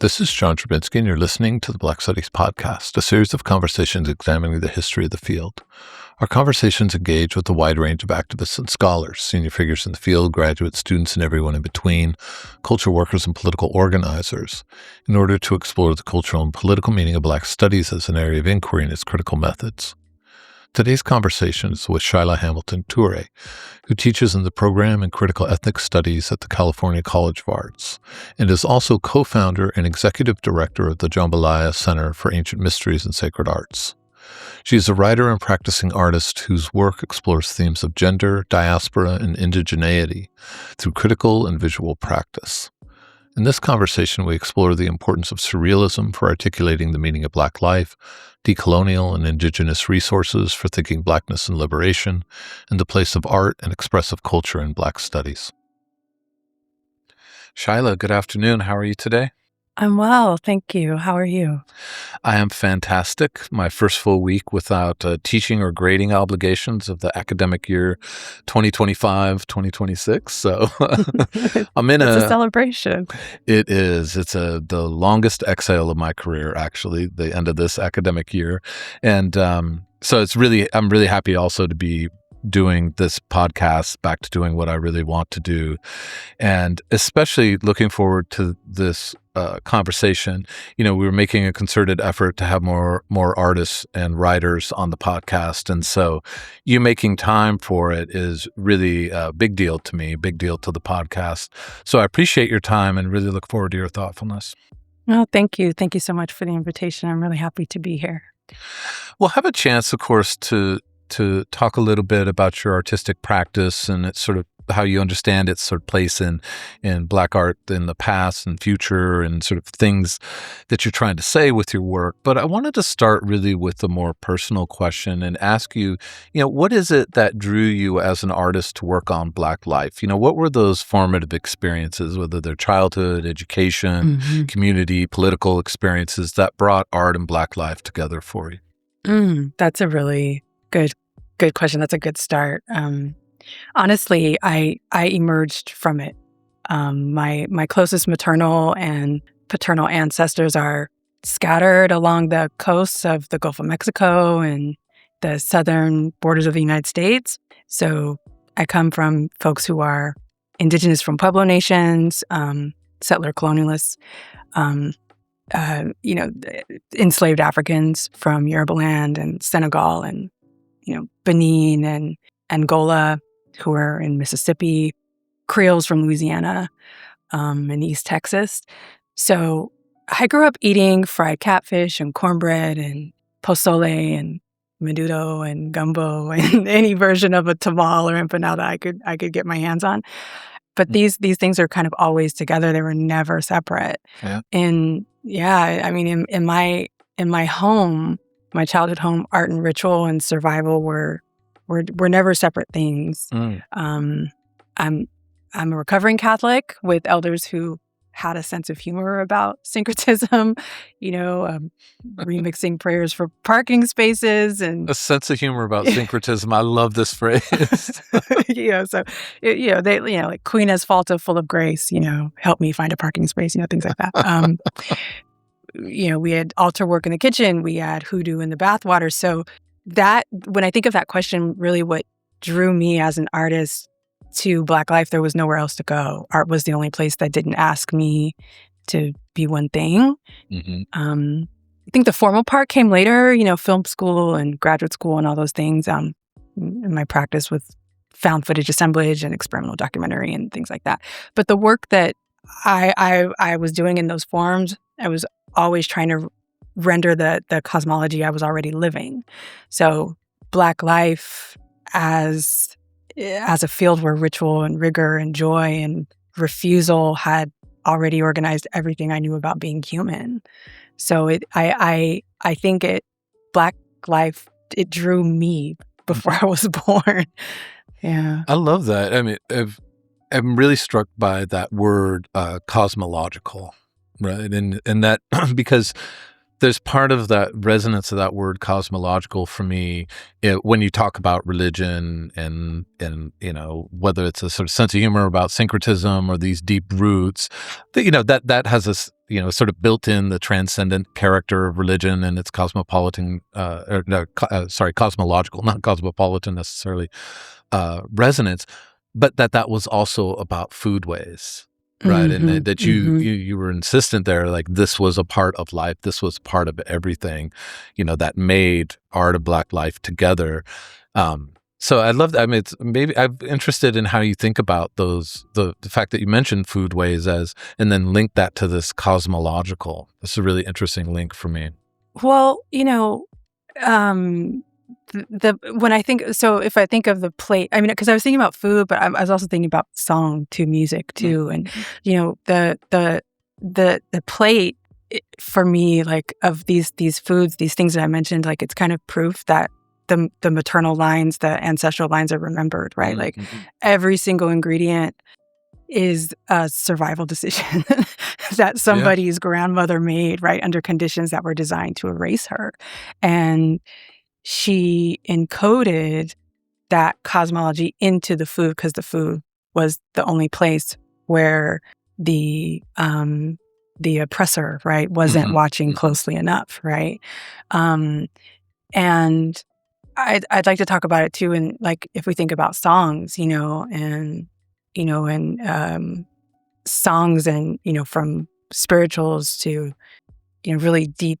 This is John Drabinski, and you're listening to the Black Studies Podcast, a series of conversations examining the history of the field. Our conversations engage with a wide range of activists and scholars, senior figures in the field, graduate students, and everyone in between, culture workers and political organizers, in order to explore the cultural and political meaning of Black studies as an area of inquiry and its critical methods. Today's conversation is with Shylah Hamilton-Touré, who teaches in the program in Critical Ethnic Studies at the California College of Arts, and is also co-founder and executive director of the Jambalaya Center for Ancient Mysteries and Sacred Arts. She is a writer and practicing artist whose work explores themes of gender, diaspora, and indigeneity through critical and visual practice. In this conversation, we explore the importance of surrealism for articulating the meaning of Black life, decolonial and indigenous resources for thinking Blackness and liberation, and the place of art and expressive culture in Black studies. Shylah, good afternoon. How are you today? I'm well, thank you. How are you? I am fantastic. My first full week without teaching or grading obligations of the academic year 2025-2026. So I'm in It's a celebration. It is. It's the longest exhale of my career, actually, the end of this academic year. And so I'm really happy also to be doing this podcast, back to doing what I really want to do, and especially looking forward to this conversation. You know, we were making a concerted effort to have more artists and writers on the podcast, and so you making time for it is really a big deal to me, big deal to the podcast. So I appreciate your time and really look forward to your thoughtfulness. Oh, thank you. Thank you so much for the invitation. I'm really happy to be here. We'll have a chance, of course, to talk a little bit about your artistic practice and it's sort of how you understand its sort of place in Black art in the past and future and sort of things that you're trying to say with your work. But I wanted to start really with a more personal question and ask you, what is it that drew you as an artist to work on Black life? What were those formative experiences, whether they're childhood, education, community, political experiences that brought art and Black life together for you? That's a really good question. That's a good start. Honestly, I emerged from it. My closest maternal and paternal ancestors are scattered along the coasts of the Gulf of Mexico and the southern borders of the United States. So I come from folks who are indigenous from Pueblo nations, settler colonialists, enslaved Africans from Yoruba land and Senegal and Benin and Angola, who are in Mississippi, Creoles from Louisiana, and East Texas. So I grew up eating fried catfish and cornbread and pozole and menudo and gumbo and any version of a tamal or empanada I could get my hands on. But these things are kind of always together. They were never separate. Yeah. And I mean, in my home, my childhood home, art and ritual and survival were never separate things. I'm a recovering Catholic with elders who had a sense of humor about syncretism, remixing prayers for parking spaces and a sense of humor about syncretism. I love this phrase. Like Queen Asfalta, full of grace, help me find a parking space, things like that. We had altar work in the kitchen. We had hoodoo in the bathwater. So that, when I think of that question, really what drew me as an artist to Black life, there was nowhere else to go. Art was the only place that didn't ask me to be one thing. I think the formal part came later, film school and graduate school and all those things. In my practice with found footage assemblage and experimental documentary and things like that. But the work that I was doing in those forms, I was always trying to render the cosmology I was already living. So Black life as a field where ritual and rigor and joy and refusal had already organized everything I knew about being human. So I think Black life, it drew me before I was born. Yeah. I love that. I mean, I'm really struck by that word cosmological. Right. And that because there's part of that resonance of that word cosmological for me when you talk about religion and whether it's a sort of sense of humor about syncretism or these deep roots that has sort of built in the transcendent character of religion and its cosmological, not cosmopolitan necessarily, resonance, but that was also about foodways, right? And that you were insistent there, like this was a part of life, this was part of everything, that made art of Black life together. So I love that. I mean, I'm interested in how you think about those, the fact that you mentioned foodways and then link that to this cosmological. It's a really interesting link for me. Well, when I think, so if I think of the plate, I mean, because I was thinking about food, but I was also thinking about song to music too. And, the plate for me, like of these foods, these things that I mentioned, like it's kind of proof that the maternal lines, the ancestral lines are remembered, right? Like every single ingredient is a survival decision that somebody's grandmother made, right, under conditions that were designed to erase her. And she encoded that cosmology into the food because the food was the only place where the oppressor, right, wasn't watching closely enough, right? And I'd like to talk about it too. And like, if we think about songs, and songs and, from spirituals to, really deep,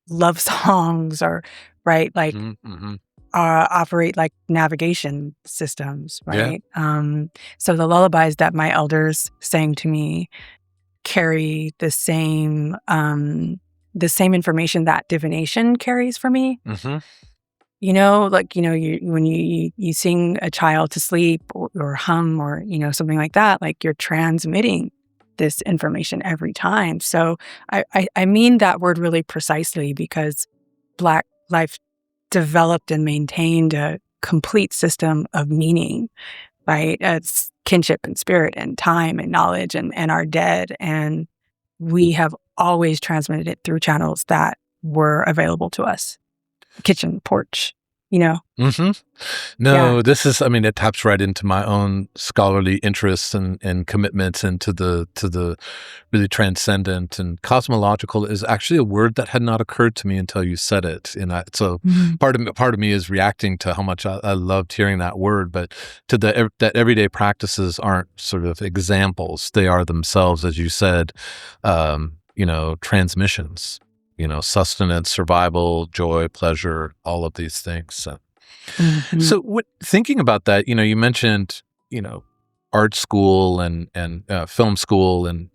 love songs or, right, like operate like navigation systems, right? So the lullabies that my elders sang to me carry the same information that divination carries for me. When you sing a child to sleep or hum or, something like that, like you're transmitting this information every time. So I mean that word really precisely because Black life developed and maintained a complete system of meaning, right? It's kinship and spirit and time and knowledge and our dead. And we have always transmitted it through channels that were available to us. Kitchen, porch, No, this is, I mean, it taps right into my own scholarly interests and commitments into the really transcendent, and cosmological is actually a word that had not occurred to me until you said it. And part of me is reacting to how much I loved hearing that word, but to that everyday practices aren't sort of examples. They are themselves, as you said, transmissions. Sustenance, survival, joy, pleasure, all of these things. So thinking about that, you mentioned, art school and film school and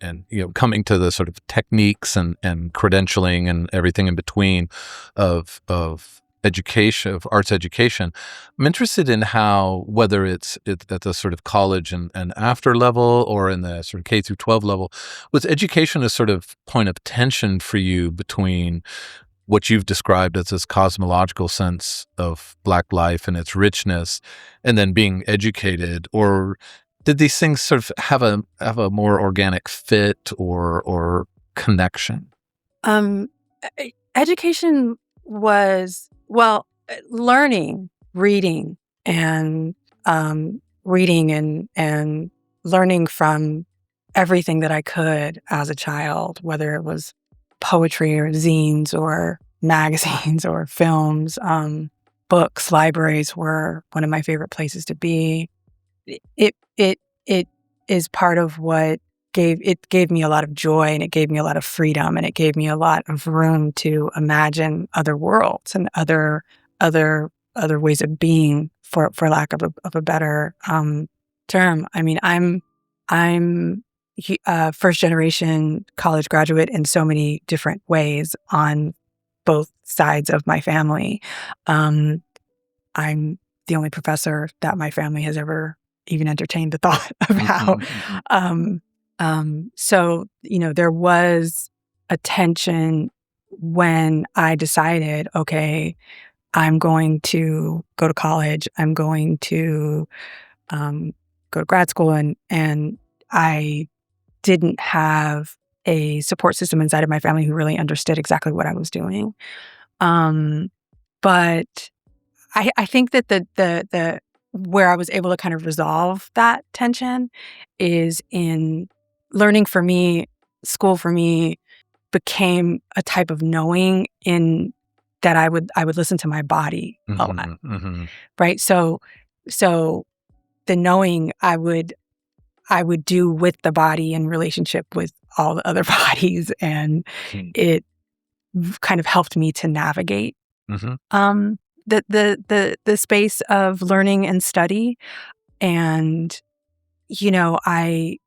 coming to the sort of techniques and credentialing and everything in between of education, of arts education. I'm interested in how, whether it's at the sort of college and after level or in the sort of K through 12 level, was education a sort of point of tension for you between what you've described as this cosmological sense of Black life and its richness, and then being educated, or did these things sort of have a more organic fit or connection? Education was, learning, reading and learning from everything that I could as a child, whether it was poetry or zines or magazines or films. Books, libraries were one of my favorite places to be. It is part of what gave me a lot of joy, and it gave me a lot of freedom, and it gave me a lot of room to imagine other worlds and other ways of being, for lack of a better term. I mean, I'm first generation college graduate in so many different ways on both sides of my family. I'm the only professor that my family has ever even entertained the thought about. So, there was a tension when I decided, okay, I'm going to go to college, I'm going to go to grad school, and I didn't have a support system inside of my family who really understood exactly what I was doing. But I think that the where I was able to kind of resolve that tension is in learning for me school for me became a type of knowing in that I would listen to my body a lot, Mm-hmm. right? So the knowing I would do with the body in relationship with all the other bodies, and it kind of helped me to navigate Mm-hmm. the space of learning and study. And I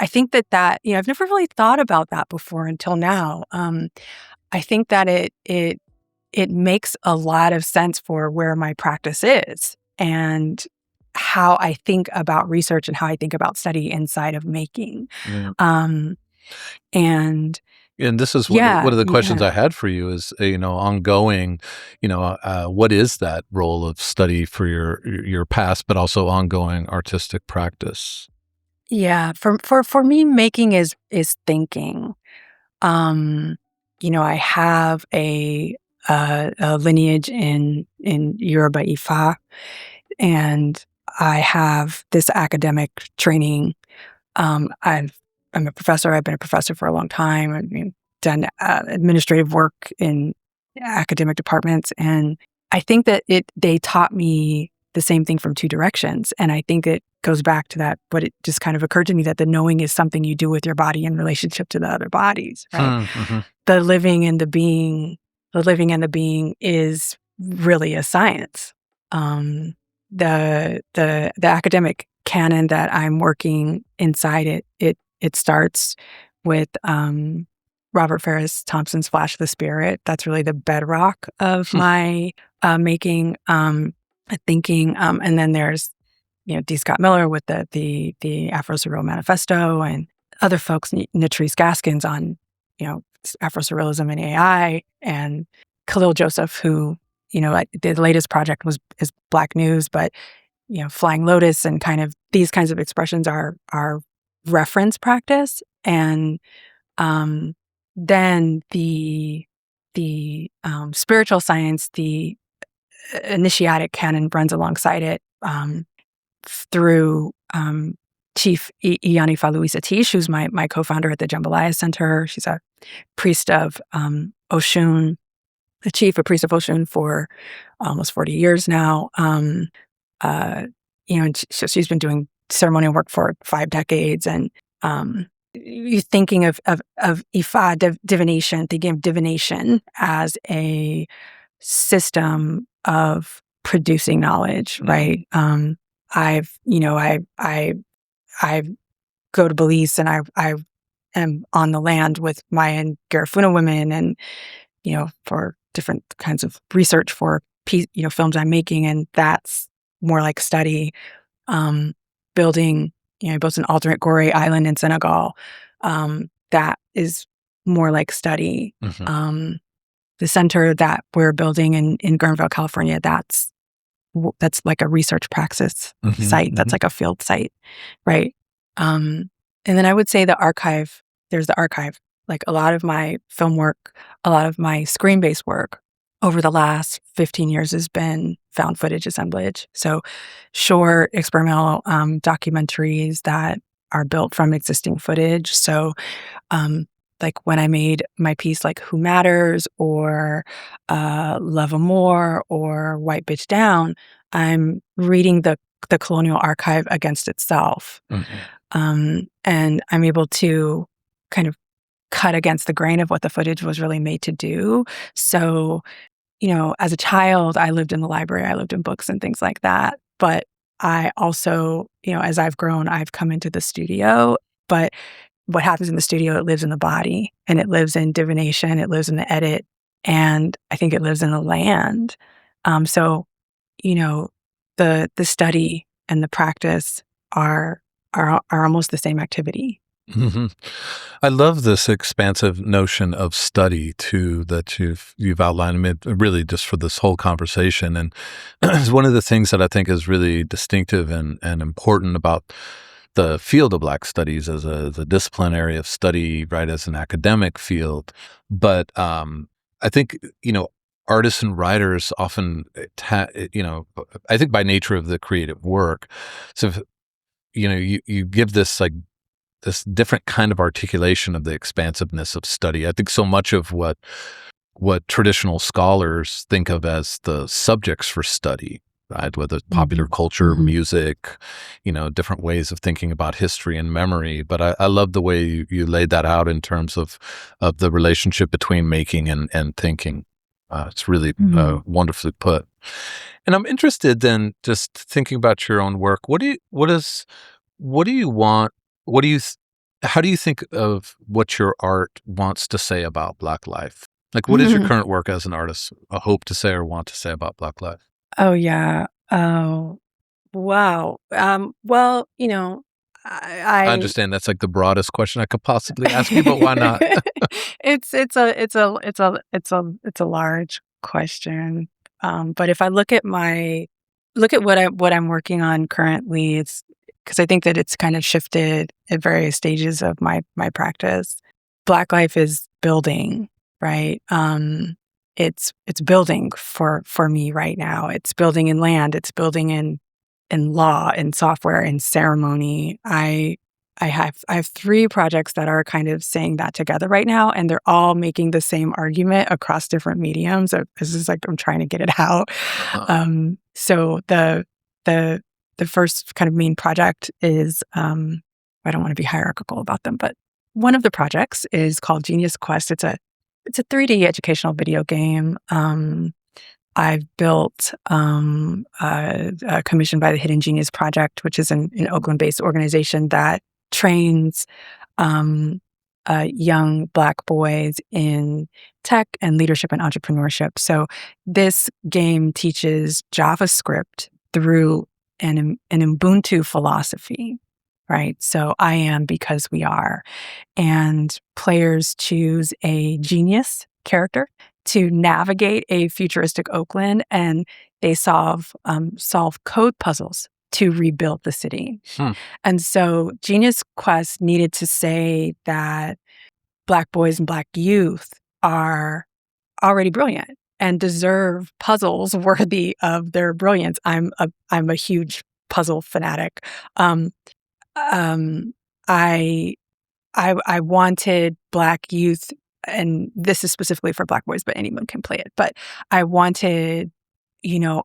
think that I've never really thought about that before until now. I think that it makes a lot of sense for where my practice is and how I think about research and how I think about study inside of making. Yeah. Um, and And this is yeah, one of the questions yeah, I had for you is, ongoing, what is that role of study for your past, but also ongoing artistic practice? yeah. For me, making is thinking. Um, I have a lineage in Yoruba Ifa, and I have this academic training. I'm a professor. I've been a professor for a long time. I've done administrative work in academic departments, and I think that they taught me the same thing from two directions. And I think it goes back to that. But it just kind of occurred to me that the knowing is something you do with your body in relationship to the other bodies, right? Mm-hmm. The living and the being, is really a science. Um, the academic canon that I'm working inside it starts with Robert Farris Thompson's Flash of the Spirit. That's really the bedrock of my making, thinking. And then there's D. Scott Miller with the Afro-Surreal Manifesto, and other folks, Natrice Gaskins on Afro-Surrealism and AI, and Khalil Joseph, who the latest project is Black News, but Flying Lotus and kind of these kinds of expressions are reference practice. And then the spiritual science, the initiatic canon runs alongside it, through Chief Iyani Faluyi Satish, who's my co-founder at the Jambalaya Center. She's a priest of Oshun, a priest of Oshun for almost 40 years now. And she's been doing ceremonial work for 5 decades. And you thinking of Ifa divination, thinking of divination as a system of producing knowledge, right? I go to Belize, and I am on the land with Maya and Garifuna women, and for different kinds of research for films I'm making, and that's more like study. Building, I built an alternate Gorée island in Senegal. That is more like study. Mm-hmm. The center that we're building in Guerneville, California, that's like a research praxis Mm-hmm. site. Mm-hmm. That's like a field site, right? And then I would say the archive. There's the archive. Like a lot of my film work, a lot of my screen-based work over the last 15 years has been found footage assemblage. So short experimental documentaries that are built from existing footage. So like when I made my piece like Who Matters, or Love Amour, or White Bitch Down, I'm reading the colonial archive against itself. Mm-hmm. And I'm able to kind of cut against the grain of what the footage was really made to do. So, as a child, I lived in the library, I lived in books and things like that. But I also, as I've grown, I've come into the studio. But what happens in the studio, it lives in the body, and it lives in divination, it lives in the edit, and I think it lives in the land. So, the study and the practice are almost the same activity. Mm-hmm. I love this expansive notion of study too that you've outlined. I mean, really just for this whole conversation, and it's one of the things that I think is really distinctive and important about the field of Black studies as a discipline area of study, right, as an academic field. But I think artists and writers often, I think by nature of the creative work, so if, you give this like this different kind of articulation of the expansiveness of study. I think so much of what traditional scholars think of as the subjects for study, right? Whether it's popular culture, music, different ways of thinking about history and memory. But I love the way you laid that out in terms of the relationship between making and thinking. It's really wonderfully put. And I'm interested then, just thinking about your own work. What do you want? How do you think of what your art wants to say about Black life? Like, what is your current work as an artist hope to say or want to say about Black life? Oh, yeah. Oh, wow. Well, I I understand that's like the broadest question I could possibly ask you, but why not? it's a large question. But if I look at what I'm working on currently, it's because I think that it's kind of shifted at various stages of my practice. Black life is building, right? It's building for me right now. It's building in land. It's building in law, in software, in ceremony. I have 3 projects that are kind of saying that together right now, and they're all making the same argument across different mediums. This is like I'm trying to get it out. So the first kind of main project is I don't want to be hierarchical about them, but one of the projects is called Genius Quest. It's a 3D educational video game. I've built commissioned by the Hidden Genius Project, which is an Oakland-based organization that trains young Black boys in tech and leadership and entrepreneurship. So this game teaches JavaScript through an Ubuntu philosophy, right? So I am because we are. And players choose a genius character to navigate a futuristic Oakland, and they solve code puzzles to rebuild the city. And so Genius Quest needed to say that Black boys and Black youth are already brilliant and deserve puzzles worthy of their brilliance. I'm a huge puzzle fanatic. I wanted Black youth, and this is specifically for Black boys, but anyone can play it. But I wanted,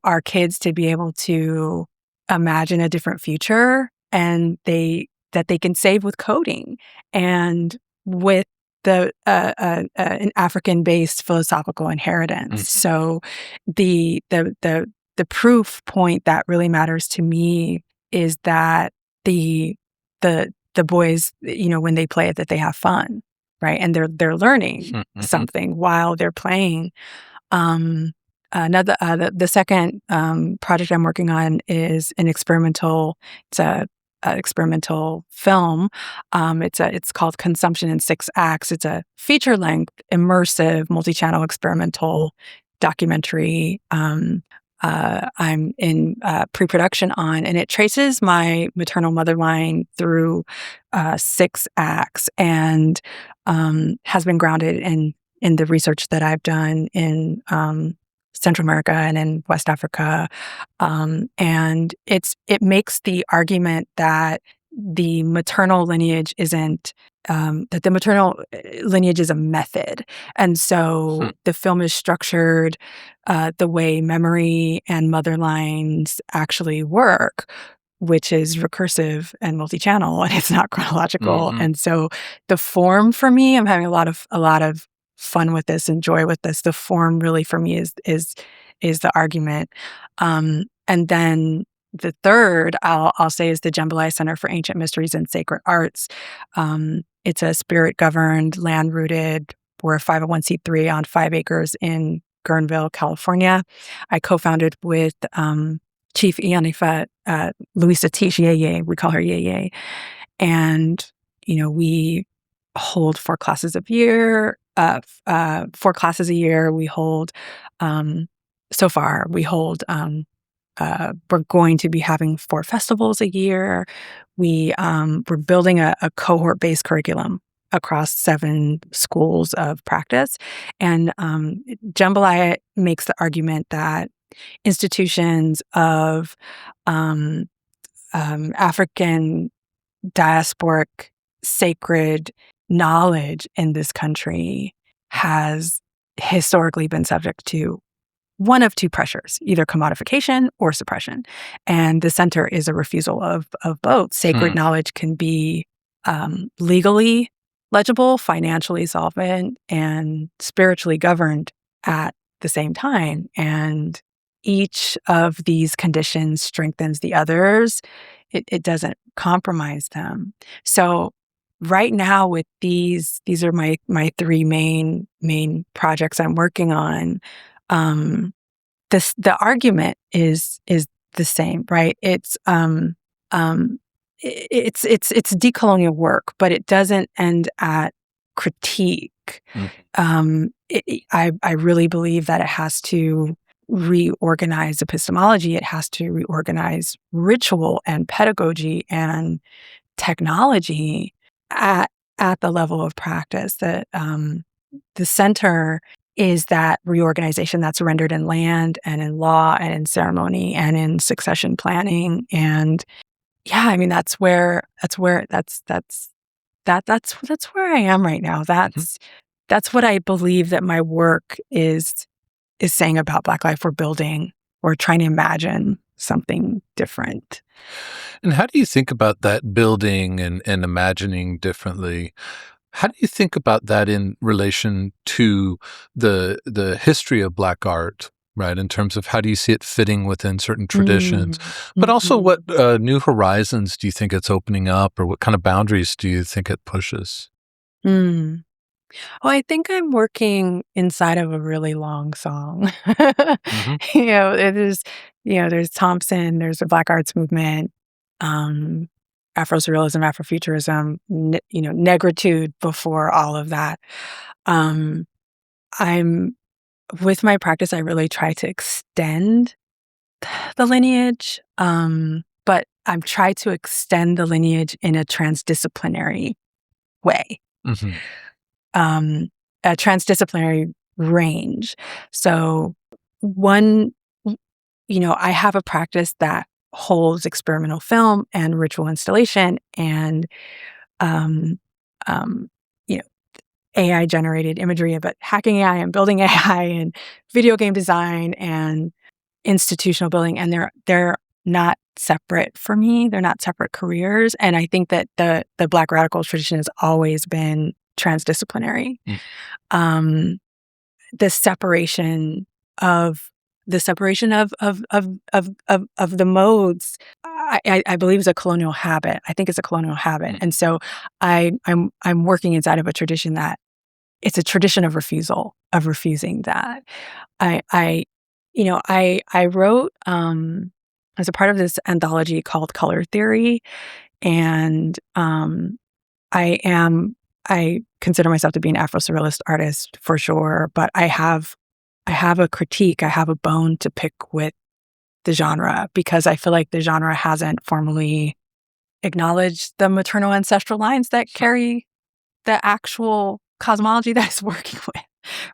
our kids to be able to imagine a different future, and that they can save with coding and with an African-based philosophical inheritance. So the proof point that really matters to me is that the boys, when they play it, that they have fun, right? And they're learning something while they're playing. The second project I'm working on is an experimental. It's an experimental film. It's called Consumption in 6 Acts. It's a feature-length, immersive, multi-channel experimental documentary. I'm in pre-production on, and it traces my maternal mother line through 6 acts, and has been grounded in the research that I've done in Central America and in West Africa, and it makes the argument that the maternal lineage isn't. That the maternal lineage is a method. And so the film is structured the way memory and mother lines actually work, which is recursive and multi-channel, and it's not chronological. And so the form for me, I'm having a lot of fun with this and joy with this. The form really for me is the argument. And then the third I'll say is the Jambalaya Center for Ancient Mysteries and Sacred Arts. It's a spirit-governed, land-rooted. We're a 501c3 on 5 acres in Guerneville, California. I co-founded with Chief Ianifa Luisa Tish Yeye. We call her Yeye. And, we hold 4 classes a year. 4 classes a year. We hold, so far, we're going to be having 4 festivals a year. We're building a cohort-based curriculum across 7 schools of practice. And Jambalaya makes the argument that institutions of African diasporic sacred knowledge in this country has historically been subject to one of two pressures, either commodification or suppression. And the center is a refusal of both. Sacred knowledge can be legally legible, financially solvent, and spiritually governed at the same time. And each of these conditions strengthens the others. It doesn't compromise them. So right now with these are my three main projects I'm working on. The argument is the same, right? It's decolonial work, but it doesn't end at critique. I really believe that it has to reorganize epistemology. It has to reorganize ritual and pedagogy and technology at the level of practice. That the center is that reorganization that's rendered in land and in law and in ceremony and in succession planning. And yeah, I mean that's where I am right now. That's what I believe that my work is saying about Black life. We're building, we're trying to imagine something different. And how do you think about that building and imagining differently? How do you think about that in relation to the history of Black art, right? In terms of how do you see it fitting within certain traditions, but also what new horizons do you think it's opening up, or what kind of boundaries do you think it pushes? Well, I think I'm working inside of a really long song. There's Thompson, there's the Black Arts movement, Afro-surrealism, Afrofuturism, negritude before all of that. I'm with my practice, I really try to extend the lineage, but I'm trying to extend the lineage in a transdisciplinary way. A transdisciplinary range. So I have a practice that holds experimental film and ritual installation and, AI generated imagery, but hacking AI and building AI and video game design and institutional building. And they're not separate for me. They're not separate careers. And I think that the Black radical tradition has always been transdisciplinary. The separation of the modes, I believe is a colonial habit. I think it's a colonial habit, and so I'm working inside of a tradition that it's a tradition of refusing that. I wrote as a part of this anthology called Color Theory, and I consider myself to be an Afro-surrealist artist for sure, but I have a critique, I have a bone to pick with the genre because I feel like the genre hasn't formally acknowledged the maternal ancestral lines that carry the actual cosmology that it's working with,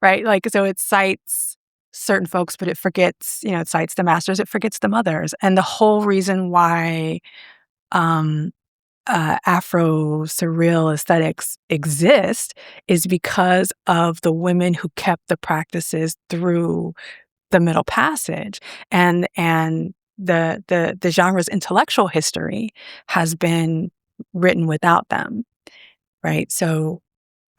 right? Like, so it cites certain folks, but it forgets, it cites the masters, it forgets the mothers. And the whole reason why Afro-surreal aesthetics exist is because of the women who kept the practices through the Middle Passage, and the genre's intellectual history has been written without them, right? So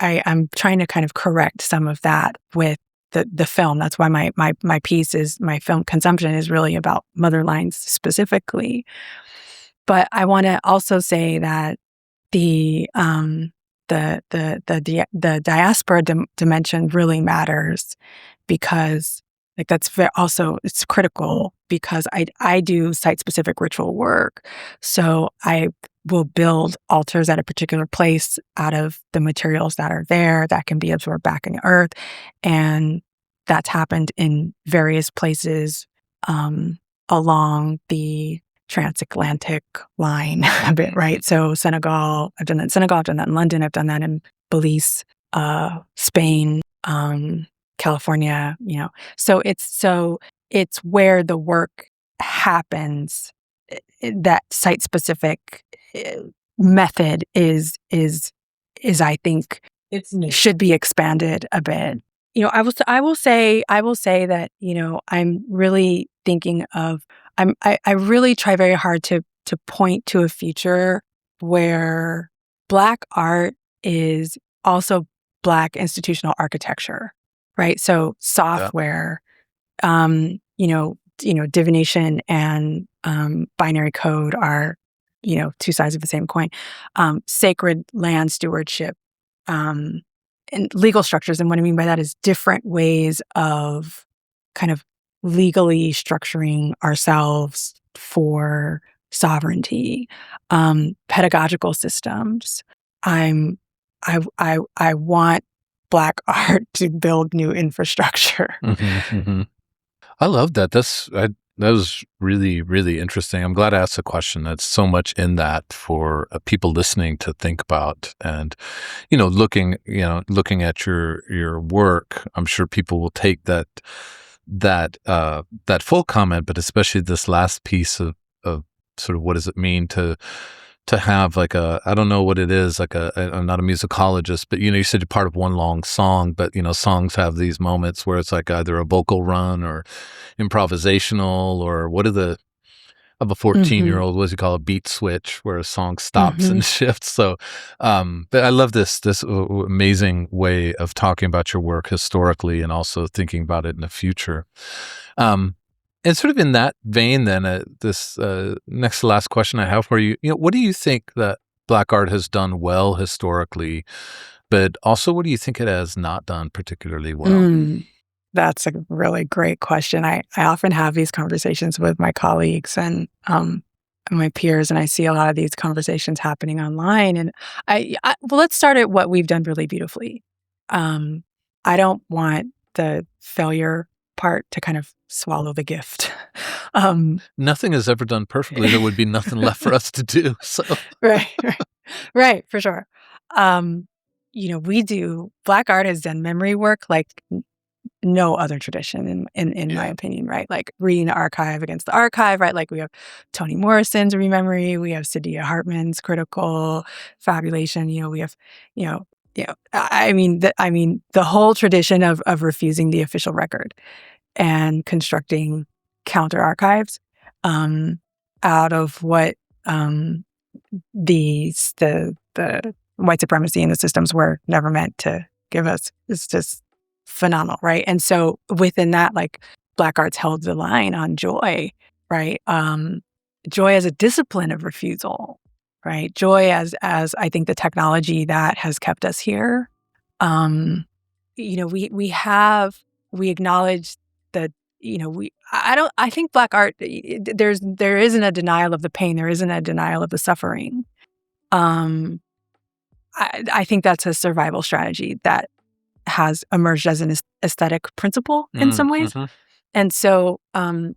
I'm trying to kind of correct some of that with the film. That's why my piece is, my film consumption is really about mother lines specifically. But I want to also say that the diaspora dimension really matters because, like, that's also, it's critical because I do site-specific ritual work. So I will build altars at a particular place out of the materials that are there that can be absorbed back in the earth. And that's happened in various places along the transatlantic line a bit, right? So Senegal, I've done that in Senegal, I've done that in London, I've done that in Belize, Spain, California, So it's where the work happens, that site-specific method is I think should be expanded a bit. I will say that, I'm really thinking of, I really try very hard to point to a future where Black art is also Black institutional architecture, right? So software, divination and binary code are, two sides of the same coin. Sacred land stewardship, and legal structures. And what I mean by that is different ways of kind of legally structuring ourselves for sovereignty, pedagogical systems. I want Black art to build new infrastructure. I love that. That was really, really interesting. I'm glad I asked the question. That's so much in that for people listening to think about, and looking at your work. I'm sure people will take that full comment, but especially this last piece of sort of what does it mean to have like I don't know what it is, like I'm not a musicologist, but you said you're part of one long song, but songs have these moments where it's like either a vocal run or improvisational, or what of a 14-year-old, what does he call a beat switch, where a song stops and shifts. So, but I love this amazing way of talking about your work historically and also thinking about it in the future. And sort of in that vein, then, this next to last question I have for you, what do you think that Black art has done well historically, but also what do you think it has not done particularly well? That's a really great question. I often have these conversations with my colleagues and my peers, and I see a lot of these conversations happening online. And well, let's start at what we've done really beautifully. I don't want the failure part to kind of swallow the gift. Nothing is ever done perfectly. There would be nothing left for us to do. So right, for sure. Black art has done memory work like no other tradition in my opinion, right? Like reading the archive against the archive, right? Like we have Toni Morrison's rememory, we have Saidiya Hartman's critical fabulation, we have, the whole tradition of refusing the official record and constructing counter archives out of what the white supremacy and the systems were never meant to give us. It's just phenomenal, right? And so within that, like Black arts held the line on joy, right? Joy as a discipline of refusal, right? Joy as I think the technology that has kept us here. We acknowledge that, I think Black art, there isn't a denial of the pain, there isn't a denial of the suffering. I think that's a survival strategy that has emerged as an aesthetic principle in some ways. And so, and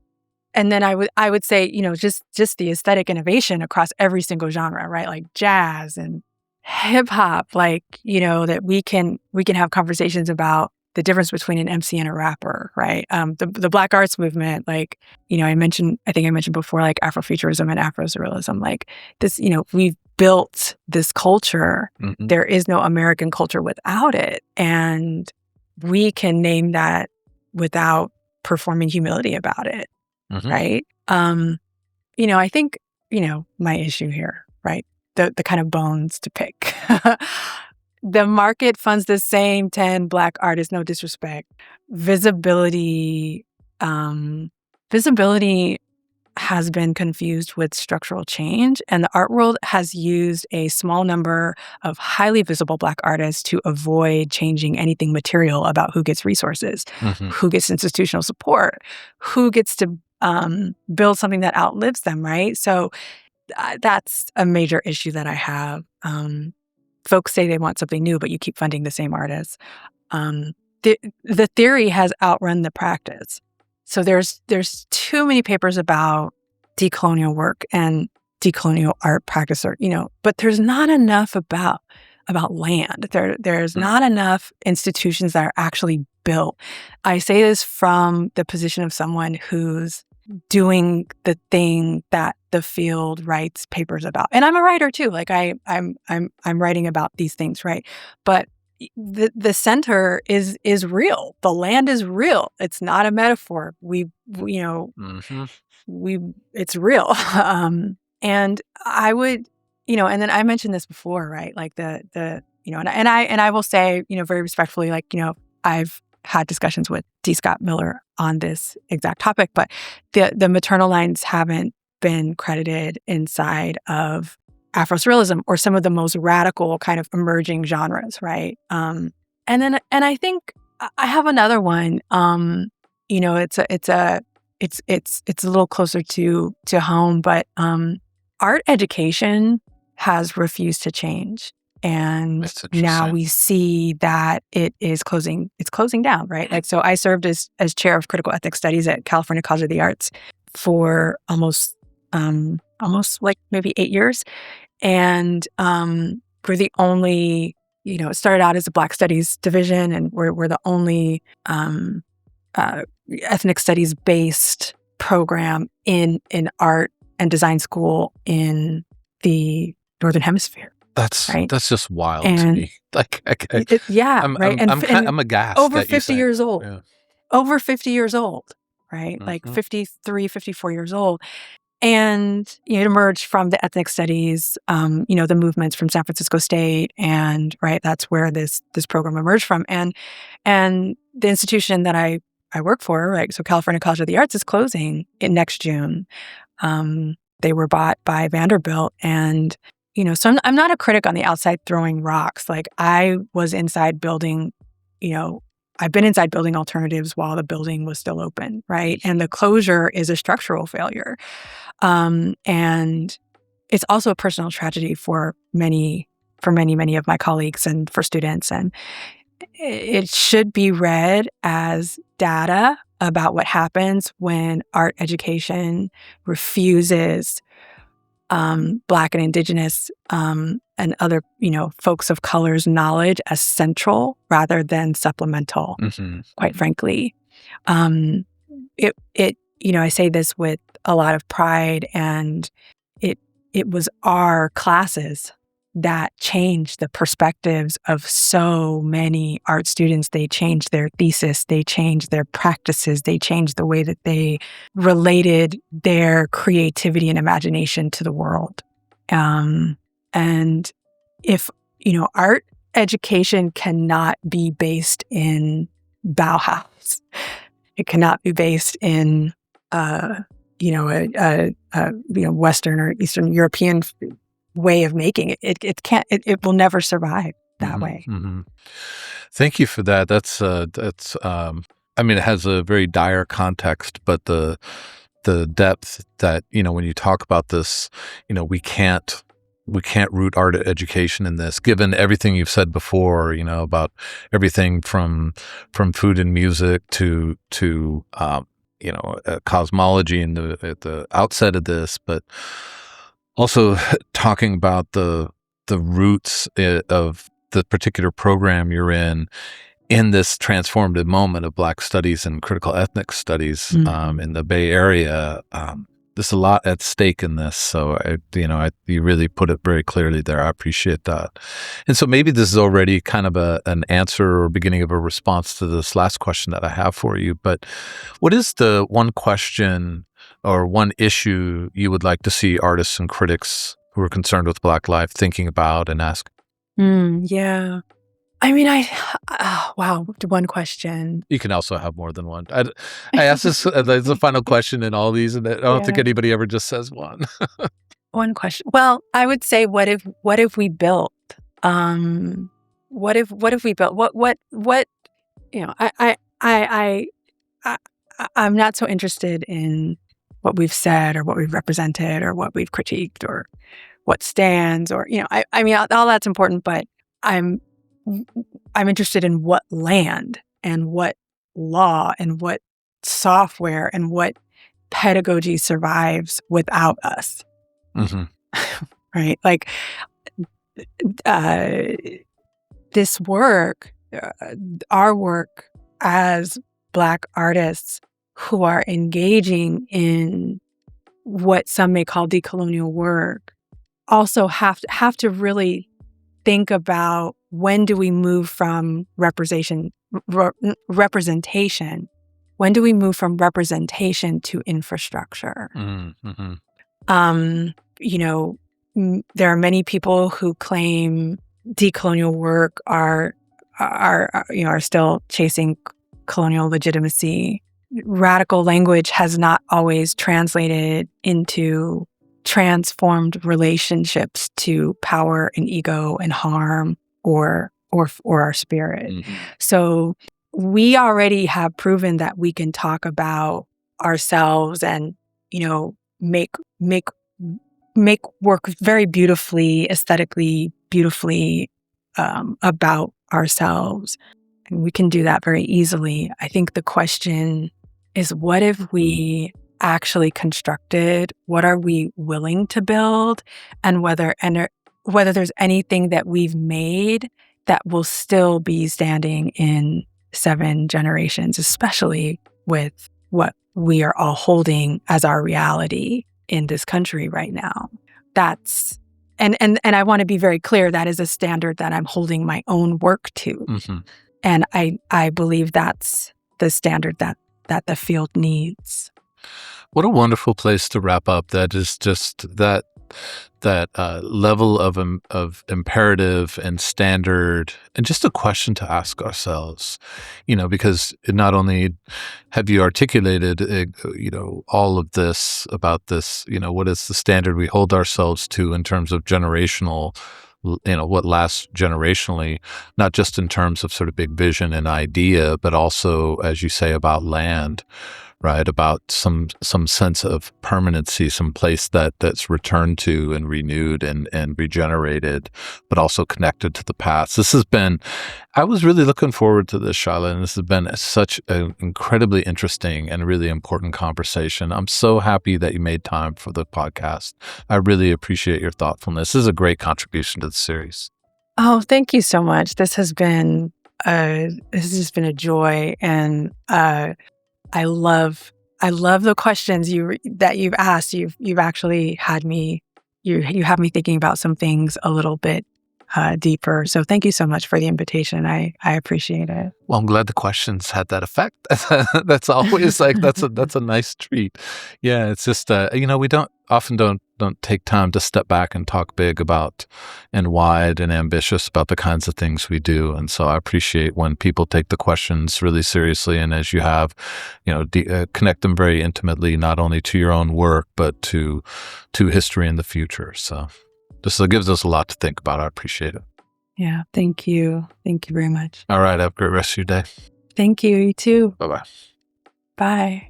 then I would say, just the aesthetic innovation across every single genre, right? Like jazz and hip hop, like, that we can have conversations about the difference between an MC and a rapper, right? The Black arts movement, like, I think I mentioned before, like Afrofuturism and Afro-Surrealism, like this, we've built this culture. There is no American culture without it. And we can name that without performing humility about it, right? I think, my issue here, right? The kind of bones to pick. The market funds the same 10 Black artists, no disrespect. Visibility has been confused with structural change, and the art world has used a small number of highly visible Black artists to avoid changing anything material about who gets resources, who gets institutional support, who gets to build something that outlives them, right? So that's a major issue that I have. Folks say they want something new, but you keep funding the same artists. The theory has outrun the practice. So there's too many papers about decolonial work and decolonial art practice, but there's not enough about land. There's not enough institutions that are actually built. I say this from the position of someone who's doing the thing that the field writes papers about. And I'm a writer too. Like I'm writing about these things, right? But the center is real. The land is real. It's not a metaphor. It's real. And I would, and then I mentioned this before, right? Like and I will say, very respectfully, like, I've had discussions with D. Scott Miller on this exact topic, but the maternal lines haven't been credited inside of Afro-Surrealism or some of the most radical kind of emerging genres, right? And I think I have another one. It's a little closer to home, but art education has refused to change. And now we see that it is closing. It's closing down, right? Like, so I served as chair of critical ethics studies at California College of the Arts for almost like maybe 8 years, and we're the only. It started out as a Black Studies division, and we're the only ethnic studies based program in art and design school in the Northern Hemisphere. That's just wild to me. Like, right. I'm aghast. Over 50 years old. Yeah. Over 50 years old, right? Mm-hmm. Like 53, 54 years old. And it emerged from the ethnic studies, the movements from San Francisco State, and right, that's where this program emerged from. And the institution that I work for, right, so California College of the Arts, is closing in next June. They were bought by Vanderbilt, and so I'm not a critic on the outside throwing rocks. Like, I was inside building, I've been inside building alternatives while the building was still open, right? And the closure is a structural failure. And it's also a personal tragedy for many of my colleagues and for students. And it should be read as data about what happens when art education refuses Black and Indigenous and other, folks of color's knowledge as central rather than supplemental, quite frankly. I say this with a lot of pride, and it was our classes that changed the perspectives of so many art students. They changed their thesis, they changed their practices, they changed the way that they related their creativity and imagination to the world. And if, art education cannot be based in Bauhaus, it cannot be based in, Western or Eastern European way of making it. It can't. It will never survive that way. Mm-hmm. Thank you for that. That's. It has a very dire context, but the depth that when you talk about this, we can't root art education in this. Given everything you've said before, about everything from food and music to cosmology and the outset of this, but also talking about the roots of the particular program you're in this transformative moment of Black studies and critical ethnic studies in the Bay Area. There's a lot at stake in this, so you really put it very clearly there. I appreciate that. And so maybe this is already kind of an answer or beginning of a response to this last question that I have for you. But what is the one question or one issue you would like to see artists and critics who are concerned with Black life thinking about and ask? Yeah. Wow, one question. You can also have more than one. I asked this as a final question in all these, and I don't think anybody ever just says one. One question. Well, I would say, what if we built? What if we built? I'm not so interested in what we've said or what we've represented or what we've critiqued or what stands or all that's important, but I'm interested in what land and what law and what software and what pedagogy survives without us. Mm-hmm. Right? Like, this work, our work as Black artists who are engaging in what some may call decolonial work also have to really think about, when do we move from representation? When do we move from representation to infrastructure? Mm-hmm. There are many people who claim decolonial work are still chasing colonial legitimacy. Radical language has not always translated into transformed relationships to power and ego and harm or our spirit. Mm-hmm. So we already have proven that we can talk about ourselves and, make work very beautifully, aesthetically beautifully, about ourselves. And we can do that very easily. I think the question is, what if we actually constructed? What are we willing to build? And whether there's anything that we've made that will still be standing in 7 generations, especially with what we are all holding as our reality in this country right now. That's and I want to be very clear, that is a standard that I'm holding my own work to. Mm-hmm. And I believe that's the standard that the field needs. What a wonderful place to wrap up. That is just that level of imperative and standard, and just a question to ask ourselves, because not only have you articulated, all of this about this, what is the standard we hold ourselves to in terms of generational, what lasts generationally, not just in terms of sort of big vision and idea, but also, as you say, about land, right? About some sense of permanency, some place that's returned to and renewed and regenerated, but also connected to the past. I was really looking forward to this, Shylah, and this has been such an incredibly interesting and really important conversation. I'm so happy that you made time for the podcast. I really appreciate your thoughtfulness. This is a great contribution to the series. Oh, thank you so much. This has been a joy, and I love the questions that you've asked. You've actually had me you have me thinking about some things a little bit deeper. So thank you so much for the invitation. I appreciate it. Well, I'm glad the questions had that effect. That's always that's a nice treat. Yeah, it's just we don't take time to step back and talk big about and wide and ambitious about the kinds of things we do. And so I appreciate when people take the questions really seriously, and as you have, connect them very intimately, not only to your own work but to history and the future. So this gives us a lot to think about. I appreciate it. Yeah, thank you. Thank you very much. All right, have a great rest of your day. Thank you. You too. Bye-bye. Bye.